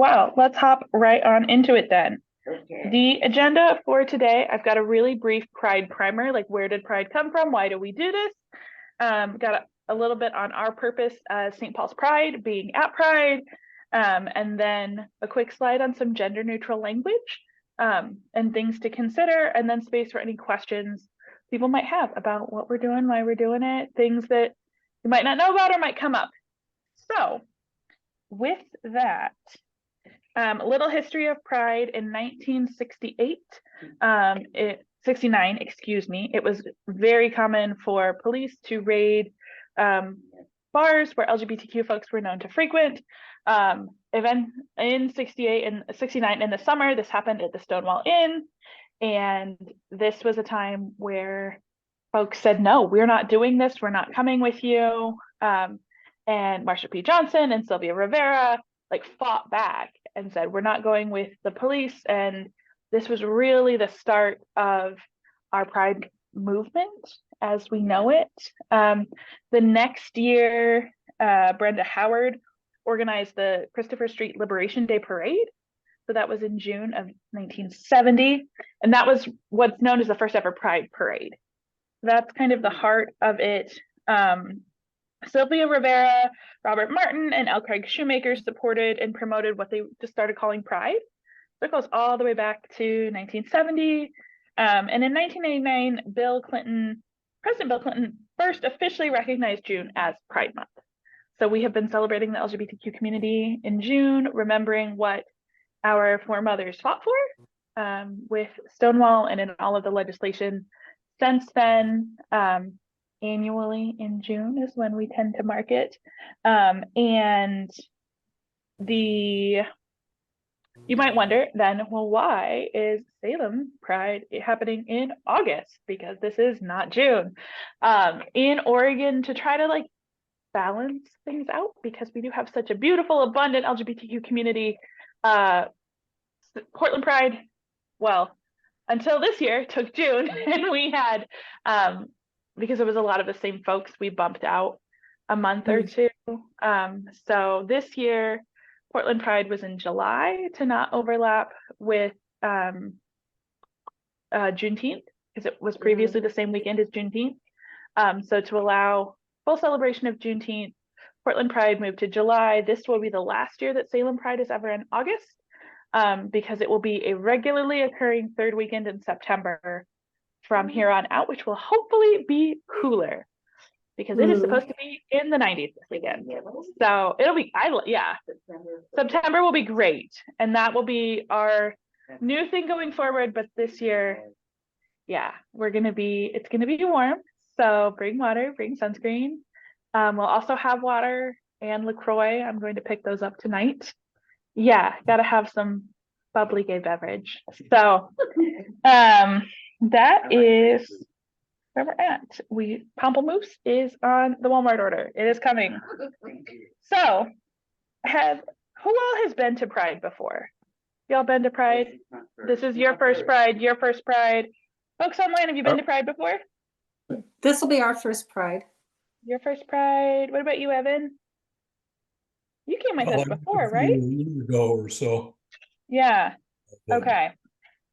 Well, let's hop right on into it then. Okay. The agenda for today, I've got a really brief Pride primer, like where did Pride come from? Why do we do this? Got a little bit on our purpose as St. Paul's Pride, being at Pride, and then a quick slide on some gender neutral language and things to consider, and then space for any questions people might have about what we're doing, why we're doing it, things that you might not know about or might come up. So with that, a little history of Pride in 1968, 69, excuse me. It was very common for police to raid bars where LGBTQ folks were known to frequent. Event in 68 and 69 in the summer, this happened at the Stonewall Inn. And this was a time where folks said, no, we're not doing this. We're not coming with you. And Marsha P. Johnson and Sylvia Rivera like fought back and said, we're not going with the police. And this was really the start of our Pride movement as we know it. The next year, Brenda Howard organized the Christopher Street Liberation Day Parade. So that was in June of 1970. And that was what's known as the first ever Pride Parade. That's kind of the heart of it. Sylvia Rivera, Robert Martin, and L. Craig Shoemaker supported and promoted what they just started calling Pride. So it goes all the way back to 1970. And in 1989, President Bill Clinton first officially recognized June as Pride Month. So we have been celebrating the LGBTQ community in June, remembering what our foremothers fought for with Stonewall and in all of the legislation since then. Annually in June is when we tend to mark it. And you might wonder then, well, why is Salem Pride happening in August? Because this is not June. In Oregon, to try to like balance things out, because we do have such a beautiful, abundant LGBTQ community. Portland Pride, well, until this year took June, and we had because it was a lot of the same folks, we bumped out a month or two. So this year, Portland Pride was in July to not overlap with Juneteenth, because it was previously the same weekend as Juneteenth. So to allow full celebration of Juneteenth, Portland Pride moved to July. This will be the last year that Salem Pride is ever in August, because it will be a regularly occurring third weekend in September from here on out, which will hopefully be cooler, because it is supposed to be in the 90s this weekend. So it'll be, September will be great. And that will be our new thing going forward. But this year, it's going to be warm. So bring water, bring sunscreen. We'll also have water and LaCroix. I'm going to pick those up tonight. Got to have some bubbly gay beverage. So, that is where we're at. Pamplemousse is on the Walmart order. It is coming. So, who all has been to Pride before? Y'all been to Pride? This is your first Pride, your first Pride. Folks online, have you been to Pride before? This will be our first Pride. Your first Pride. What about you, Evan? You came with us before, right? A year ago or so. Yeah. Okay.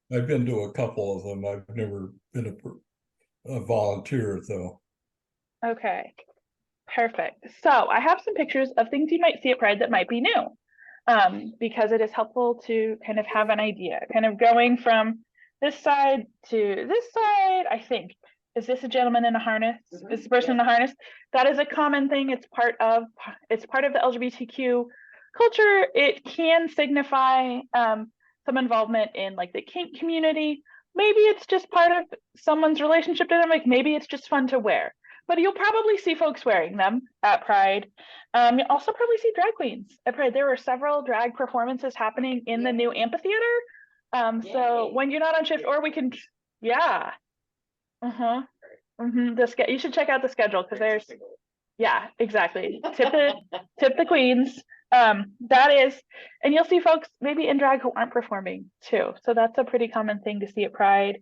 I've been to a couple of them. I've never been a volunteer though. Okay. Perfect. So I have some pictures of things you might see at Pride that might be new, because it is helpful to kind of have an idea, kind of going from this side to this side. I think, is this a gentleman in a harness? Is the person in a harness? That is a common thing. It's part of the LGBTQ culture. It can signify some involvement in like the kink community. Maybe it's just part of someone's relationship dynamic. Maybe it's just fun to wear. But you'll probably see folks wearing them at Pride. You'll also probably see drag queens at Pride. There were several drag performances happening in the new amphitheater. So when you're not on shift, or we can, you should check out the schedule, because there's, exactly. Tip the queens. That is, and you'll see folks maybe in drag who aren't performing too. So that's a pretty common thing to see at Pride.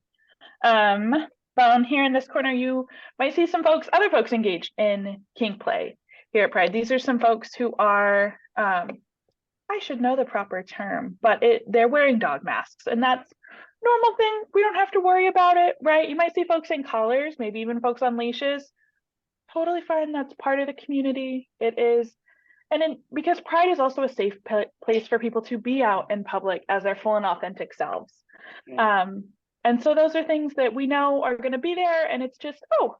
Down here in this corner, you might see some other folks engaged in kink play here at Pride. These are some folks who are I should know the proper term, but they're wearing dog masks, and that's normal thing. We don't have to worry about it, right? You might see folks in collars, maybe even folks on leashes. Totally fine. That's part of the community. It is. And because Pride is also a safe place for people to be out in public as their full and authentic selves. Yeah. And so those are things that we know are going to be there, and it's just, oh,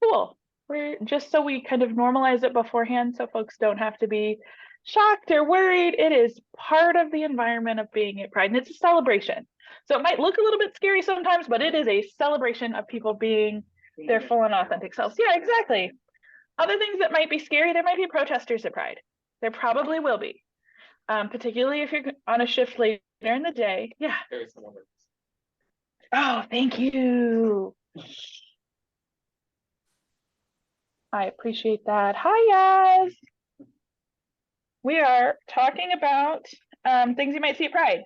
cool. We're just so we kind of normalize it beforehand so folks don't have to be shocked or worried. It is part of the environment of being at Pride, and it's a celebration. So it might look a little bit scary sometimes, but it is a celebration of people being their full and authentic selves. Yeah, exactly. Other things that might be scary, there might be protesters at Pride. There probably will be, particularly if you're on a shift later in the day. Yeah. Oh, thank you. I appreciate that. Hi, guys. We are talking about things you might see at Pride.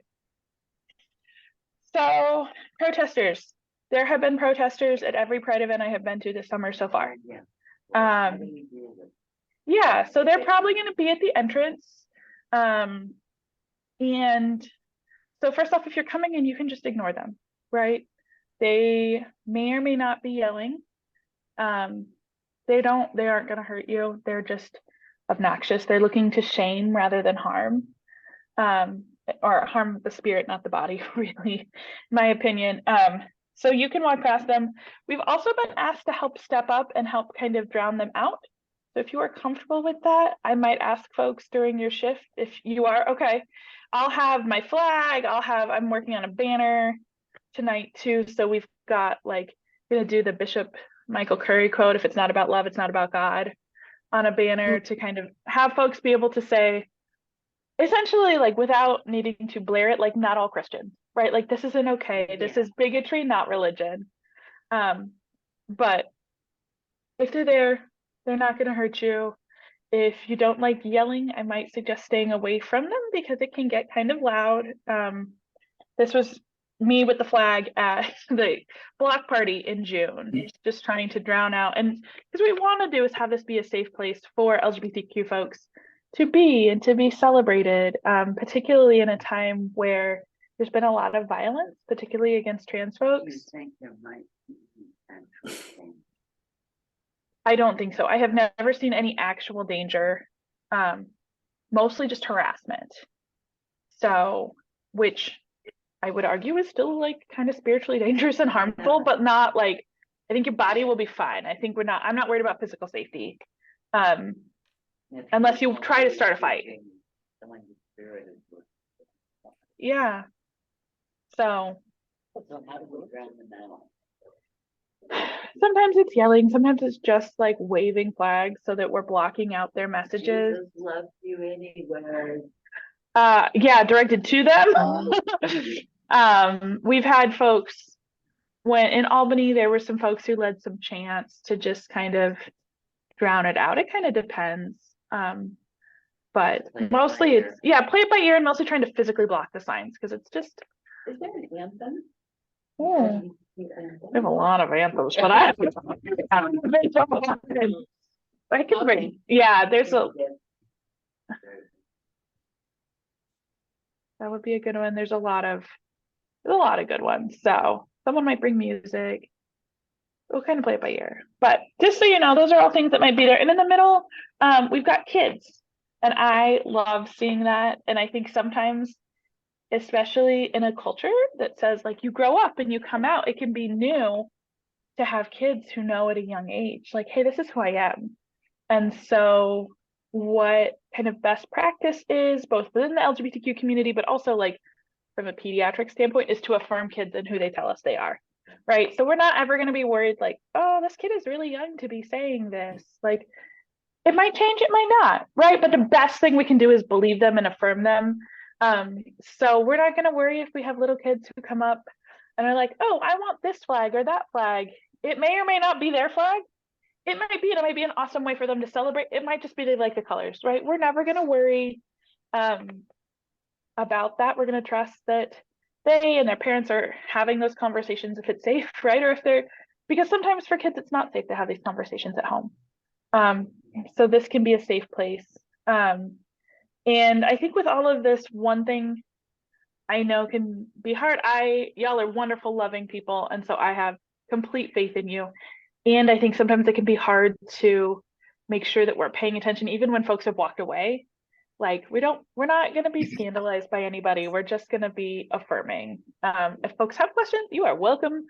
So, protesters. There have been protesters at every Pride event I have been to this summer so far. Yeah. Yeah, so they're probably going to be at the entrance. And so first off, if you're coming in, you can just ignore them, right? They may or may not be yelling. They aren't going to hurt you. They're just obnoxious. They're looking to shame rather than harm. Or harm the spirit, not the body, really, in my opinion. So you can walk past them. We've also been asked to help step up and help kind of drown them out. So if you are comfortable with that, I might ask folks during your shift, if you are, okay, I'll have my flag, I'm working on a banner tonight too. So we've got gonna do the Bishop Michael Curry quote, if it's not about love, it's not about God, on a banner to kind of have folks be able to say, essentially, without needing to blare it, not all Christians, right? This isn't okay. This is bigotry, not religion. But if they're there, they're not going to hurt you. If you don't like yelling, I might suggest staying away from them because it can get kind of loud. This was me with the flag at the block party in June, just trying to drown out. And because we want to do is have this be a safe place for LGBTQ folks to be and to be celebrated, particularly in a time where there's been a lot of violence, particularly against trans folks. You think there might be actual thing? I don't think so. I have never seen any actual danger, mostly just harassment. So, which I would argue is still kind of spiritually dangerous and harmful, but not I think your body will be fine. I think I'm not worried about physical safety. Unless you try to start a fight. Yeah. So So how do we drown them out? sometimes it's yelling, sometimes it's just waving flags so that we're blocking out their messages. Jesus loves you anywhere. Yeah, directed to them. We've had folks when in Albany, there were some folks who led some chants to just kind of drown it out. It kind of depends. But Play it mostly by it's, yeah, play it by ear and mostly trying to physically block the signs because it's just, Is there an anthem? we have a lot of anthems, but I can bring, yeah, that would be a good one. There's a lot of good ones. So someone might bring music. We'll kind of play it by ear. But just so you know, those are all things that might be there. And in the middle, we've got kids. And I love seeing that. And I think sometimes, especially in a culture that says you grow up and you come out, it can be new to have kids who know at a young age, hey, this is who I am. And so what kind of best practice is both within the LGBTQ community, but also from a pediatric standpoint, is to affirm kids in who they tell us they are. Right. So we're not ever going to be worried oh, this kid is really young to be saying this. It might change, it might not. Right. But the best thing we can do is believe them and affirm them. So we're not going to worry if we have little kids who come up and are oh, I want this flag or that flag. It may or may not be their flag. It might be, and it might be an awesome way for them to celebrate. It might just be they like the colors, right? We're never going to worry about that. We're going to trust that they and their parents are having those conversations if it's safe, right? Or if because sometimes for kids, it's not safe to have these conversations at home. So this can be a safe place. And I think with all of this, one thing I know can be hard. Y'all are wonderful, loving people, and so I have complete faith in you. And I think sometimes it can be hard to make sure that we're paying attention, even when folks have walked away. Like we're not going to be scandalized by anybody. We're just going to be affirming. If folks have questions, you are welcome.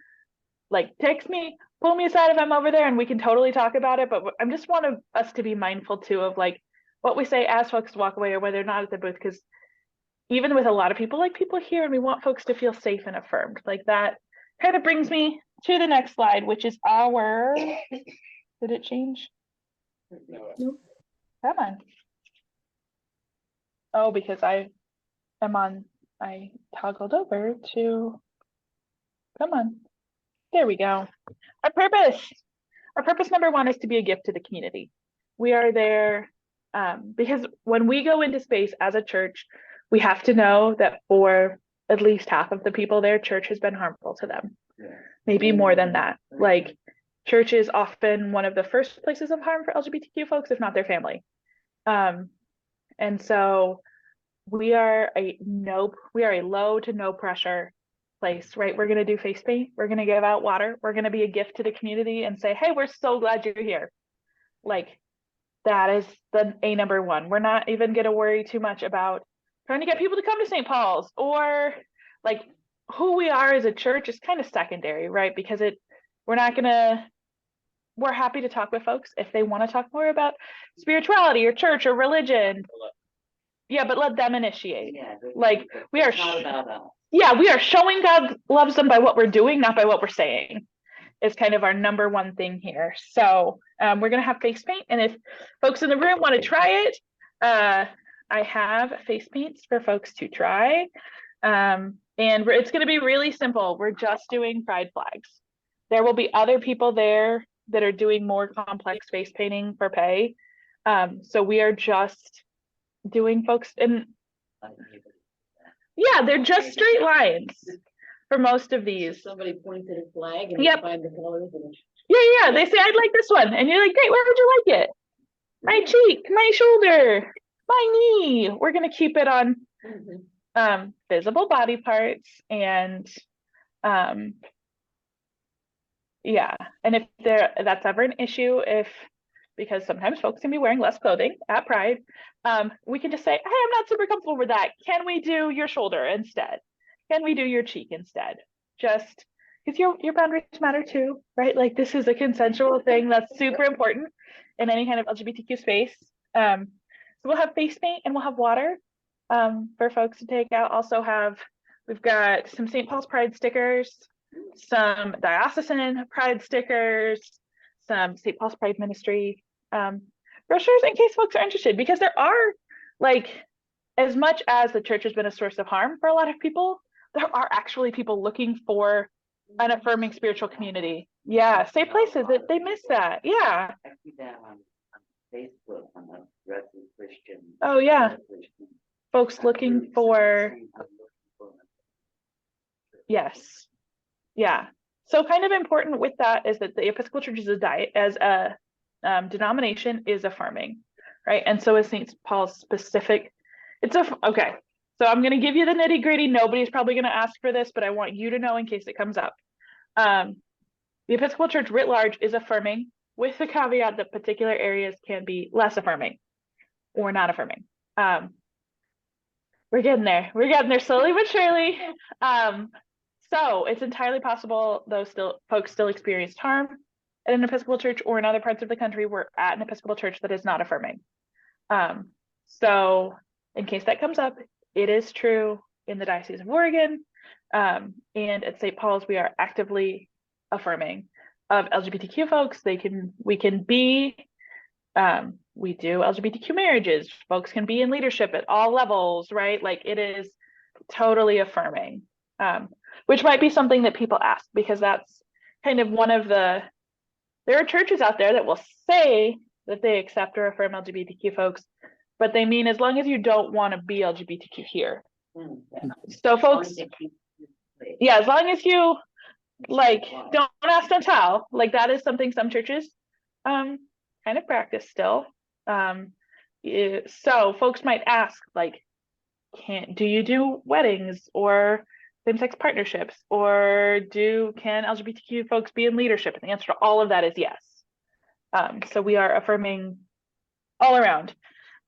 Like text me, pull me aside if I'm over there, and we can totally talk about it. But I'm just want us to be mindful too of like what we say as folks walk away or whether they're not at the booth, because even with a lot of people, like people here, and we want folks to feel safe and affirmed. Like that kind of brings me to the next slide, which is our, did it change? Nope. Come on. Oh, because I toggled over to, come on. There we go. Our purpose number one is to be a gift to the community. We are there because when we go into space as a church, we have to know that for at least half of the people there, church has been harmful to them. Maybe more than that. Like church is often one of the first places of harm for LGBTQ folks, if not their family. And so we are a low to no pressure place, right? We're going to do face paint. We're going to give out water. We're going to be a gift to the community and say, hey, we're so glad you're here. Like that is the number one. We're not even going to worry too much about trying to get people to come to St. Paul's, or like who we are as a church is kind of secondary, right? Because we're happy to talk with folks if they want to talk more about spirituality or church or religion. Yeah, but let them initiate. Yeah, Like we are it's not about us. yeah, we are showing God loves them by what we're doing, not by what we're saying, is kind of our number one thing here. So we're going to have face paint. And if folks in the room want to try it, I have face paints for folks to try. And it's going to be really simple. We're just doing pride flags. There will be other people there that are doing more complex face painting for pay. So we are just doing folks, and yeah, they're just straight lines for most of these. Somebody points at a flag and Yep. you find the colors and Yeah, they say, I'd like this one. And you're like, great, where would you like it? My cheek, my shoulder, my knee. We're going to keep it on visible body parts. And yeah, and if that's ever an issue, because sometimes folks can be wearing less clothing at Pride, we can just say, hey, I'm not super comfortable with that. Can we do your shoulder instead? Can we do your cheek instead? Just because your boundaries matter too, right? Like this is a consensual thing that's super important in any kind of LGBTQ space. So we'll have face paint and we'll have water for folks to take out. We've got some St. Paul's Pride stickers, some diocesan Pride stickers, some St. Paul's Pride Ministry brochures in case folks are interested, because there are, like, as much as the church has been a source of harm for a lot of people, there are actually people looking for an affirming spiritual community. Yeah, safe places that they miss that. Yeah. I see that on Facebook on the Progressive Christian. Oh yeah. Folks looking for, yes. Yeah. So kind of important with that is that the Episcopal Church as a denomination is affirming, right? And so is St. Paul's specific. Okay. So I'm going to give you the nitty gritty. Nobody's probably going to ask for this, but I want you to know in case it comes up. The Episcopal Church writ large is affirming, with the caveat that particular areas can be less affirming or not affirming. We're getting there. We're getting there slowly but surely. So it's entirely possible folks still experienced harm at an Episcopal church, or in other parts of the country we're at an Episcopal church that is not affirming. So in case that comes up, it is true in the Diocese of Oregon, and at St. Paul's we are actively affirming of LGBTQ folks. We do LGBTQ marriages. Folks can be in leadership at all levels, right? Like it is totally affirming, which might be something that people ask, because that's kind of there are churches out there that will say that they accept or affirm LGBTQ folks, but they mean as long as you don't want to be LGBTQ here. So folks, yeah, as long as you like don't ask, don't tell, like that is something some churches kind of practice still. So folks might ask, like, do you do weddings or same-sex partnerships, or can LGBTQ folks be in leadership? And the answer to all of that is yes. So we are affirming all around.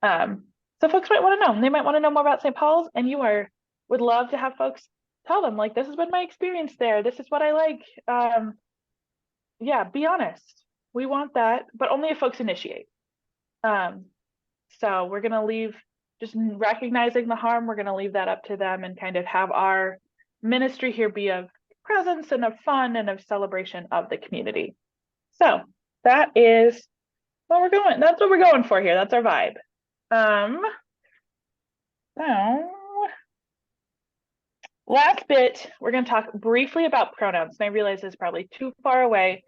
So folks might want to know. They might want to know more about St. Paul's, and would love to have folks tell them, like, this has been my experience there. This is what I like. Yeah, be honest. We want that, but only if folks initiate. So we're gonna leave, just recognizing the harm, we're gonna leave that up to them and kind of have our ministry here be of presence and of fun and of celebration of the community. So that is what we're going. That's what we're going for here. That's our vibe. So last bit, we're going to talk briefly about pronouns. And I realize this is probably too far away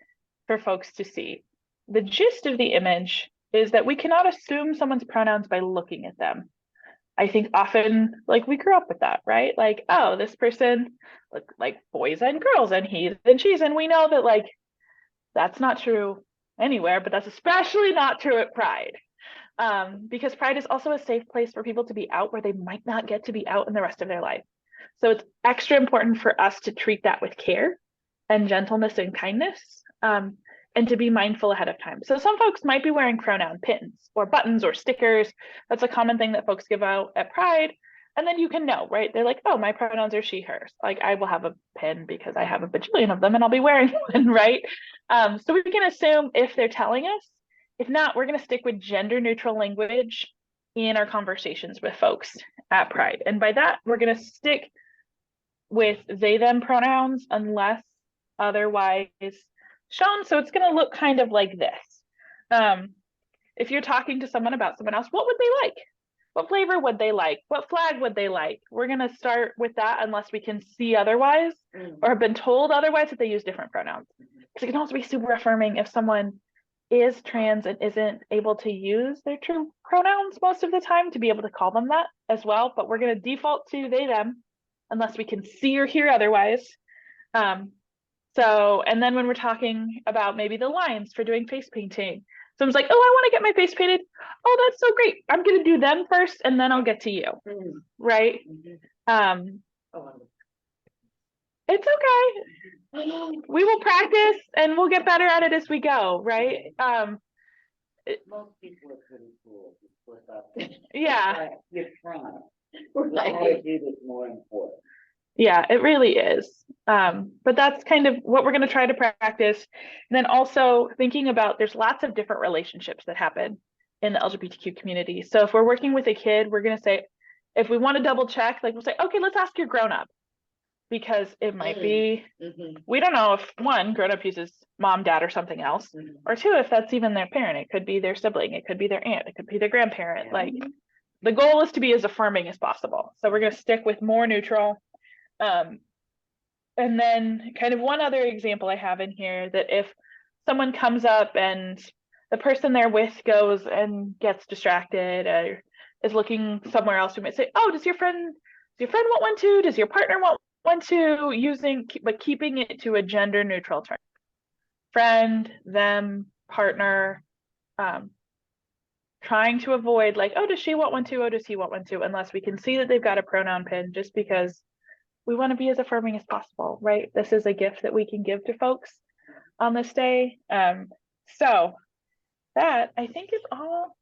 for folks to see. The gist of the image is that we cannot assume someone's pronouns by looking at them. I think often, like, we grew up with that, right? Like, oh, this person look like boys and girls and he's and she's, and we know that, like, that's not true anywhere, but that's especially not true at Pride. Because Pride is also a safe place for people to be out where they might not get to be out in the rest of their life. So it's extra important for us to treat that with care and gentleness and kindness, and to be mindful ahead of time. So some folks might be wearing pronoun pins or buttons or stickers. That's a common thing that folks give out at Pride. And then you can know, right? They're like, oh, my pronouns are she, hers. Like, I will have a pin because I have a bajillion of them and I'll be wearing one, right? So we can assume if they're telling us. If not, we're going to stick with gender neutral language in our conversations with folks at Pride. And by that, we're going to stick with they, them pronouns unless otherwise shown. So it's going to look kind of like this. If you're talking to someone about someone else, what would they like? What flavor would they like? What flag would they like? We're going to start with that unless we can see otherwise or have been told otherwise that they use different pronouns. Because it can also be super affirming if someone is trans and isn't able to use their true pronouns most of the time to be able to call them that as well. But we're going to default to they, them, unless we can see or hear otherwise. And then when we're talking about maybe the lines for doing face painting, someone's like, oh, I want to get my face painted. Oh, that's so great. I'm going to do them first and then I'll get to you. Right? It's okay. We will practice and we'll get better at it as we go, right? Most people are pretty cool. Yeah. You're trying. Attitude is more important. Yeah, it really is. But that's kind of what we're going to try to practice. And then also thinking about, there's lots of different relationships that happen in the LGBTQ community. So if we're working with a kid, we're going to say, if we want to double check, like we'll say, okay, let's ask your grown up. Because it might be, we don't know if one, grown up uses mom, dad, or something else, or two, if that's even their parent. It could be their sibling, it could be their aunt, it could be their grandparent. Like, the goal is to be as affirming as possible. So we're going to stick with more neutral. And then kind of one other example I have in here, that if someone comes up and the person they're with goes and gets distracted or is looking somewhere else, we might say, oh, does your friend want one too? Does your partner want one too? But keeping it to a gender neutral term. Friend, them, partner, trying to avoid like, oh, does she want one too? Oh, does he want one too? Unless we can see that they've got a pronoun pin, just because we want to be as affirming as possible, right? This is a gift that we can give to folks on this day. So that, I think, is all